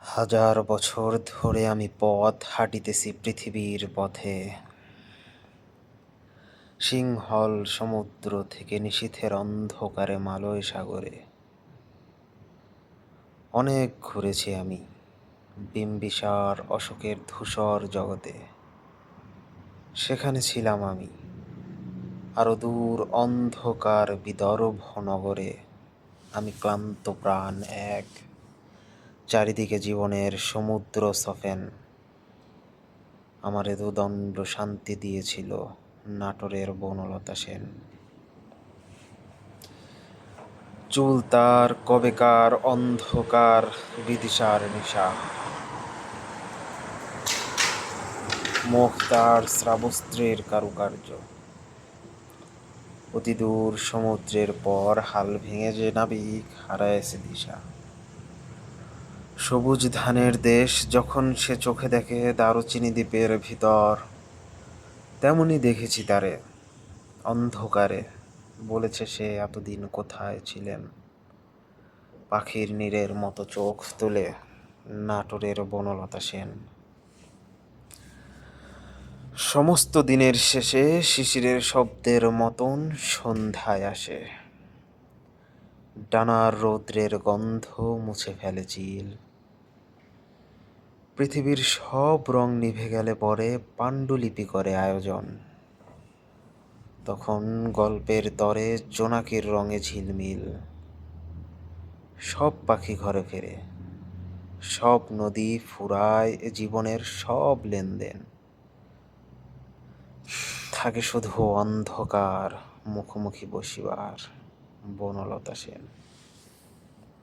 হাজার বছর ধরে আমি পথ হাঁটিতেছি পৃথিবীর পথে। সিংহল সমুদ্র থেকে নিশীথের অন্ধকারে মালয় সাগরে। অনেক ঘুরেছি আমি বিম্বিসার অশোকের ধূসর জগতে। সেখানে ছিলাম আমি, আরো দূর অন্ধকার বিদর্ভ নগরে। আমি ক্লান্ত প্রাণ এক, চারিদিকে জীবনের সমুদ্র সফেন। আমারে দুদণ্ড শান্তি দিয়েছিল নাটোরের বনলতা সেন। চুল তার কবেকার অন্ধকার বিদিশার নিশা, মুখ তার শ্রাবস্ত্রের কারুকার্য। অতি দূর সমুদ্রের পর হাল ভেঙে যে নাবিক হারায়েছে দিশা। সবুজ ধানের দেশ যখন সে চোখে দেখে দারুচিনি দ্বীপের ভিতর, তেমনি দেখেছি তারে অন্ধকারে। বলেছে সে এতদিন কোথায় ছিলেন, পাখির নীড়ের মতো চোখ তুলে নাটোরের বনলতা সেন। সমস্ত দিনের শেষে শিশিরের শব্দের মতন সন্ধ্যায় আসে। ডানার রৌদ্রের গন্ধ মুছে ফেলে চিল। পৃথিবীর সব রং নিভে গেলে পরে পাণ্ডুলিপি করে আয়োজন। তখন গল্পের তরে জোনাকির রঙে ঝিলমিল। সব পাখি ঘরে ফেরে, সব নদী ফুরায় জীবনের সব লেনদেন। থাকে শুধু অন্ধকার মুখোমুখি বসিবার বনলতা সেন।